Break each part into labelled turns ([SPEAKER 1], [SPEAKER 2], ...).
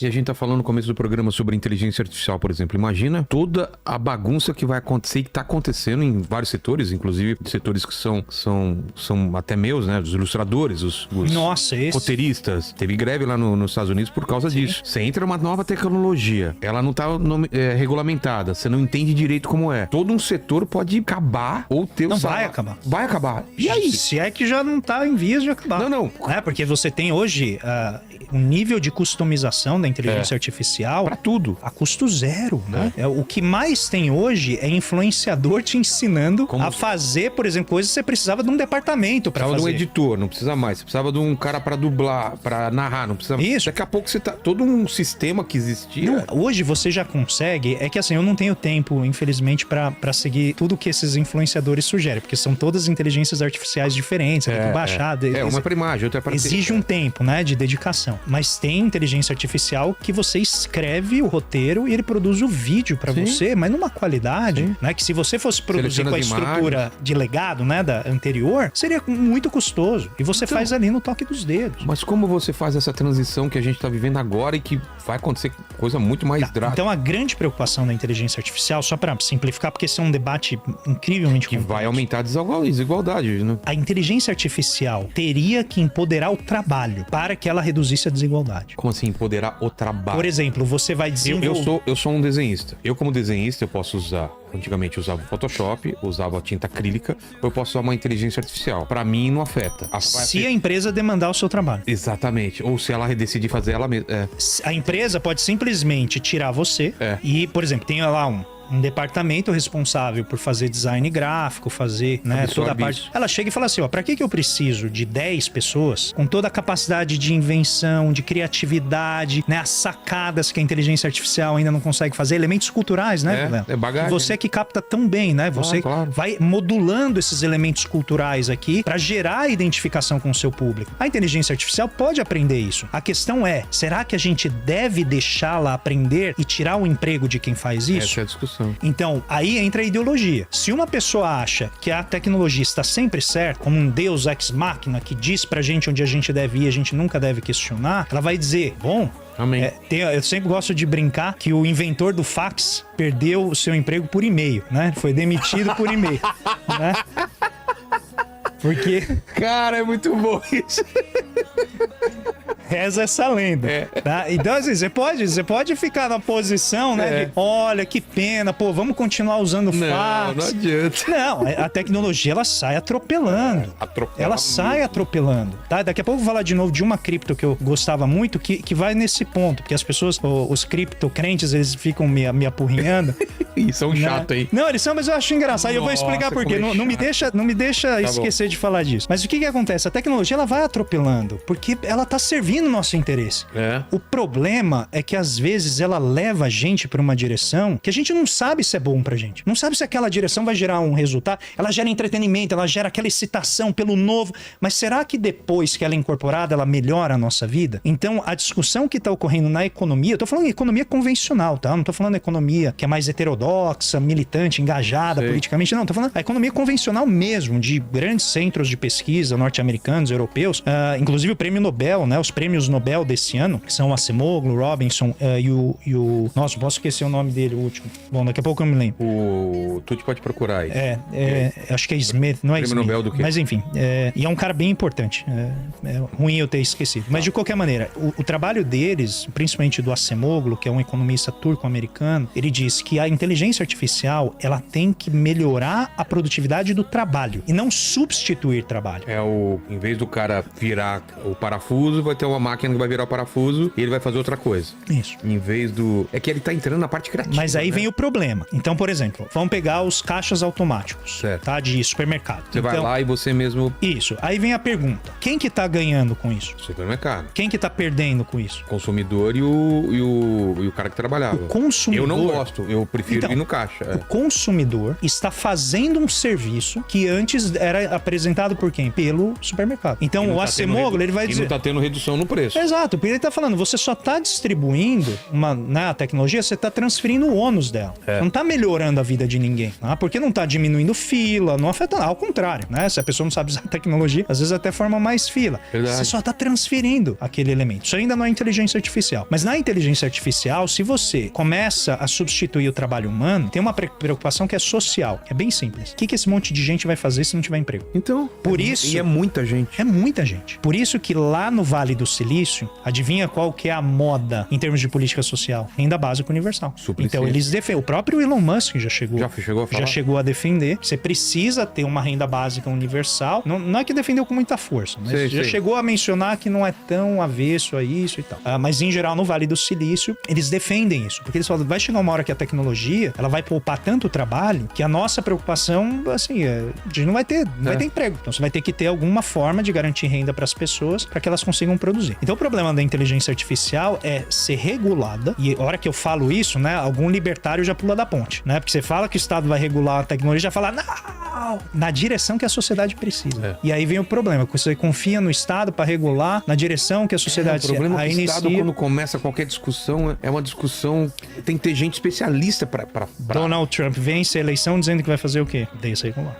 [SPEAKER 1] E a gente tá falando no começo do programa sobre inteligência artificial, por exemplo. Imagina toda a bagunça que vai acontecer e que tá acontecendo em vários setores, inclusive setores que são até meus, né? Os ilustradores, os roteiristas. Teve greve lá nos Estados Unidos por causa disso. Você entra numa nova tecnologia, ela não tá regulamentada, você não entende direito como é. Todo um setor pode acabar ou ter
[SPEAKER 2] Não, vai acabar.
[SPEAKER 1] Vai acabar. E aí?
[SPEAKER 2] Se é que já não tá em vias de acabar.
[SPEAKER 1] Não.
[SPEAKER 2] Porque você tem hoje um nível de customização da inteligência artificial
[SPEAKER 1] Pra tudo.
[SPEAKER 2] a custo zero, né? O que mais tem hoje é influenciador te ensinando a fazer, por exemplo, coisas que você precisava de um departamento pra fazer.
[SPEAKER 1] Precisava de um editor, não precisa mais. Você precisava de um cara pra dublar, pra narrar, não precisava.
[SPEAKER 2] Isso.
[SPEAKER 1] Daqui a pouco você tá... Todo um sistema que existia...
[SPEAKER 2] Não, hoje você já consegue... É que assim, eu não tenho tempo, infelizmente, pra seguir tudo que esses influenciadores sugerem, porque são todas inteligências artificiais diferentes, tem que baixar.
[SPEAKER 1] Uma pra imagem, outra pra...
[SPEAKER 2] Exige um tempo, né, de dedicação. Mas tem inteligência artificial que você escreve o roteiro e ele produz o vídeo pra você, mas numa qualidade, né, que se você fosse produzir com a estrutura de legado, né, da anterior, seria muito custoso. E você faz ali no toque dos dedos.
[SPEAKER 1] Mas como você faz essa transição que a gente tá vivendo agora e que vai acontecer coisa muito mais drástica?
[SPEAKER 2] Então a grande preocupação da inteligência artificial, só pra simplificar, porque esse é um debate incrivelmente
[SPEAKER 1] que
[SPEAKER 2] complexo.
[SPEAKER 1] Vai aumentar a desigualdade, né?
[SPEAKER 2] A inteligência artificial teria que empoderar o trabalho para que ela reduzisse a desigualdade.
[SPEAKER 1] Como assim, empoderar o trabalho?
[SPEAKER 2] Por exemplo, você vai desenvolver...
[SPEAKER 1] Eu sou um desenhista. Eu, como desenhista, eu posso usar... Antigamente eu usava o Photoshop, usava a tinta acrílica, ou eu posso usar uma inteligência artificial. Pra mim, não afeta.
[SPEAKER 2] Se a empresa demandar o seu trabalho.
[SPEAKER 1] Exatamente. Ou se ela decidir fazer ela mesma.
[SPEAKER 2] A empresa pode simplesmente tirar você e, por exemplo, tem lá um departamento responsável por fazer design gráfico, fazer, né, toda a parte. Ela chega e fala assim, ó, pra que eu preciso de 10 pessoas com toda a capacidade de invenção, de criatividade, né, as sacadas que a inteligência artificial ainda não consegue fazer, elementos culturais, né,
[SPEAKER 1] é bagagem.
[SPEAKER 2] Você que capta tão bem, né, você vai modulando esses elementos culturais aqui pra gerar a identificação com o seu público. A inteligência artificial pode aprender isso. A questão é, será que a gente deve deixá-la aprender e tirar o emprego de quem faz isso?
[SPEAKER 1] Essa é a discussão.
[SPEAKER 2] Então, aí entra a ideologia. Se uma pessoa acha que a tecnologia está sempre certa, como um deus ex machina que diz pra gente onde a gente deve ir, a gente nunca deve questionar, ela vai dizer, bom...
[SPEAKER 1] Amém.
[SPEAKER 2] Eu sempre gosto de brincar que o inventor do fax perdeu o seu emprego por e-mail, né? Foi demitido por e-mail, né? Porque...
[SPEAKER 1] Cara, é muito bom isso.
[SPEAKER 2] Reza essa lenda. Tá? Então, assim, você pode ficar na posição, né? De, olha, que pena, pô, vamos continuar usando fax.
[SPEAKER 1] Não adianta.
[SPEAKER 2] Não, a tecnologia, ela sai atropelando. Ela sai atropelando, tá? Daqui a pouco eu vou falar de novo de uma cripto que eu gostava muito, que vai nesse ponto, porque as pessoas, os criptocrentes, eles ficam me apurrinhando.
[SPEAKER 1] E são chato, hein?
[SPEAKER 2] Não, eles são, mas eu acho engraçado. E eu vou explicar por quê. Não me deixa esquecer de falar disso. Mas o que acontece? A tecnologia, ela vai atropelando, porque ela tá servindo o nosso interesse. O problema é que, às vezes, ela leva a gente pra uma direção que a gente não sabe se é bom pra gente. Não sabe se aquela direção vai gerar um resultado. Ela gera entretenimento, ela gera aquela excitação pelo novo. Mas será que depois que ela é incorporada, ela melhora a nossa vida? Então, a discussão que tá ocorrendo na economia, eu tô falando em economia convencional, tá? Eu não tô falando economia que é mais heterodoxa, militante, engajada politicamente. Não, tô falando a economia convencional mesmo, de grandes centros de pesquisa norte-americanos, europeus. Inclusive o prêmio Nobel, né? Os prêmios Nobel desse ano, que são o Acemoglu, o Robinson e o... Nossa, posso esquecer o nome dele, o último. Bom, daqui a pouco eu me lembro.
[SPEAKER 1] Tu pode procurar aí.
[SPEAKER 2] Acho que é Smith, não é
[SPEAKER 1] prêmio
[SPEAKER 2] Smith.
[SPEAKER 1] Nobel do quê?
[SPEAKER 2] Mas enfim, e é um cara bem importante. É ruim eu ter esquecido. Mas de qualquer maneira, o trabalho deles, principalmente do Acemoglu, que é um economista turco-americano, ele diz que a inteligência artificial, ela tem que melhorar a produtividade do trabalho e não substituir trabalho.
[SPEAKER 1] Em vez do cara virar o parafuso, vai ter uma máquina que vai virar o parafuso e ele vai fazer outra coisa.
[SPEAKER 2] Isso.
[SPEAKER 1] Em vez do... É que ele tá entrando na parte criativa.
[SPEAKER 2] Mas aí vem o problema. Então, por exemplo, vamos pegar os caixas automáticos, tá? De supermercado.
[SPEAKER 1] Você vai lá e você mesmo...
[SPEAKER 2] Isso. Aí vem a pergunta. Quem que tá ganhando com isso?
[SPEAKER 1] Supermercado.
[SPEAKER 2] Quem que tá perdendo com isso?
[SPEAKER 1] O consumidor e o cara que trabalhava.
[SPEAKER 2] O consumidor...
[SPEAKER 1] Eu não gosto. Eu prefiro servir no caixa.
[SPEAKER 2] O consumidor está fazendo um serviço que antes era apresentado por quem? Pelo supermercado. Então o Acemoglu, ele vai dizer...
[SPEAKER 1] E não tá tendo redução no preço.
[SPEAKER 2] Exato, porque ele tá falando, você só tá distribuindo a tecnologia, você tá transferindo o ônus dela. Não tá melhorando a vida de ninguém. Porque não tá diminuindo fila, não afeta nada. Ao contrário, né? Se a pessoa não sabe usar a tecnologia, às vezes até forma mais fila.
[SPEAKER 1] Verdade.
[SPEAKER 2] Você só tá transferindo aquele elemento. Isso ainda não é inteligência artificial. Mas na inteligência artificial, se você começa a substituir o trabalho humano, tem uma preocupação que é social, que é bem simples. O que esse monte de gente vai fazer se não tiver emprego?
[SPEAKER 1] Então,
[SPEAKER 2] por isso...
[SPEAKER 1] E é muita gente.
[SPEAKER 2] É muita gente. Por isso que lá no Vale do Silício, adivinha qual que é a moda em termos de política social? Renda básica universal. Então eles defendem. O próprio Elon Musk já chegou a defender. Você precisa ter uma renda básica universal. Não é que defendeu com muita força, mas já chegou a mencionar que não é tão avesso a isso e tal. Mas em geral no Vale do Silício, eles defendem isso. Porque eles falam, vai chegar uma hora que a tecnologia, ela vai poupar tanto trabalho que a nossa preocupação, assim, a gente não vai ter emprego. Então você vai ter que ter alguma forma de garantir renda para as pessoas para que elas consigam produzir. Então o problema da inteligência artificial é ser regulada, e a hora que eu falo isso, né, algum libertário já pula da ponte, né? Porque você fala que o Estado vai regular a tecnologia, já fala, não, na direção que a sociedade precisa. E aí vem o problema, você confia no Estado para regular na direção que a sociedade...
[SPEAKER 1] O problema é que o Estado, quando começa qualquer discussão, é uma discussão, tem que ter gente especialista para...
[SPEAKER 2] Donald Trump vence a eleição dizendo que vai fazer o quê? Desregular.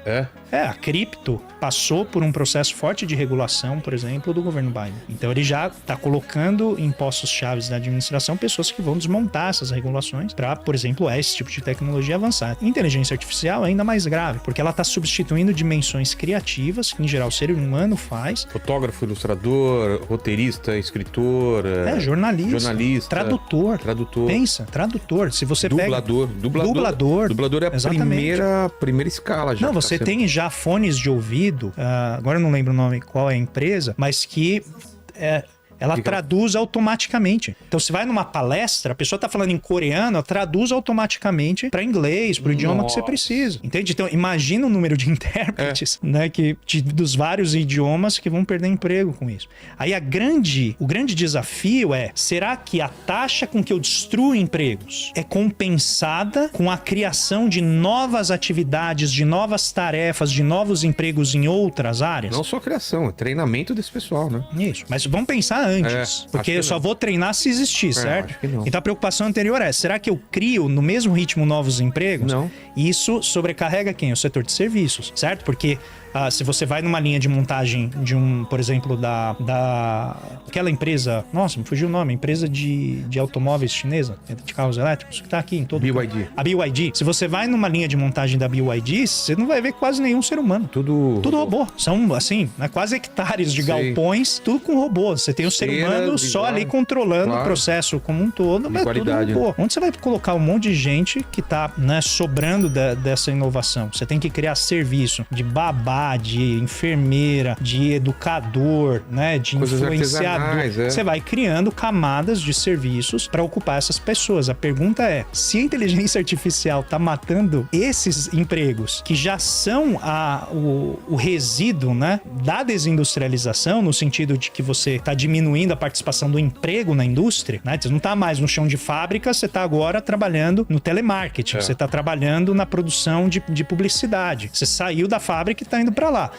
[SPEAKER 2] A cripto passou por um processo forte de regulação, por exemplo, do governo Biden. Então ele já está colocando em postos chaves da administração pessoas que vão desmontar essas regulações para, por exemplo, esse tipo de tecnologia avançar. Inteligência artificial é ainda mais grave, porque ela está substituindo dimensões criativas, que em geral o ser humano faz.
[SPEAKER 1] Fotógrafo, ilustrador, roteirista, escritor...
[SPEAKER 2] jornalista. Tradutor. Pensa, tradutor. Se você
[SPEAKER 1] Dublador. Dublador é a primeira escala já.
[SPEAKER 2] Não, você tem já fones de ouvido, agora eu não lembro o nome, qual é a empresa, mas que ela traduz automaticamente. Então, se vai numa palestra, a pessoa tá falando em coreano, ela traduz automaticamente para inglês, pro idioma que você precisa. Entende? Então, imagina o número de intérpretes, né, dos vários idiomas que vão perder emprego com isso. Aí o grande desafio é, será que a taxa com que eu destruo empregos é compensada com a criação de novas atividades, de novas tarefas, de novos empregos em outras áreas?
[SPEAKER 1] Não só criação, é treinamento desse pessoal, né?
[SPEAKER 2] Isso. Mas vamos pensar antes, porque eu só vou treinar se existir, certo? Então a preocupação anterior é, será que eu crio no mesmo ritmo novos empregos?
[SPEAKER 1] Não.
[SPEAKER 2] Isso sobrecarrega quem? O setor de serviços, certo? Porque se você vai numa linha de montagem de por exemplo, aquela empresa, nossa, me fugiu o nome, empresa de automóveis chinesa, de carros elétricos, que tá aqui em todo...
[SPEAKER 1] BYD.
[SPEAKER 2] A BYD. Se você vai numa linha de montagem da BYD, você não vai ver quase nenhum ser humano. Tudo robô. São, assim, quase hectares de galpões, tudo com robô. Você tem o ser humano só ali controlando o processo como um todo, mas tudo robô. Onde você vai colocar um monte de gente que tá, né, sobrando dessa inovação? Você tem que criar serviço de babá, de enfermeira, de educador, né, de influenciador. Você vai criando camadas de serviços para ocupar essas pessoas. A pergunta é, se a inteligência artificial tá matando esses empregos que já são o resíduo, né, da desindustrialização, no sentido de que você tá diminuindo a participação do emprego na indústria, né? Você não tá mais no chão de fábrica, você tá agora trabalhando no telemarketing, você tá trabalhando na produção de publicidade. Você saiu da fábrica e tá indo para lá.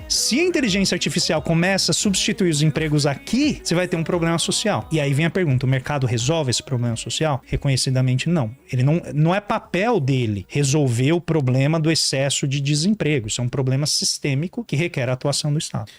[SPEAKER 2] Se a inteligência artificial começa a substituir os empregos aqui, você vai ter um problema social. E aí vem a pergunta, o mercado resolve esse problema social? Reconhecidamente não. Ele não é papel dele resolver o problema do excesso de desemprego. Isso é um problema sistêmico que requer a atuação do Estado.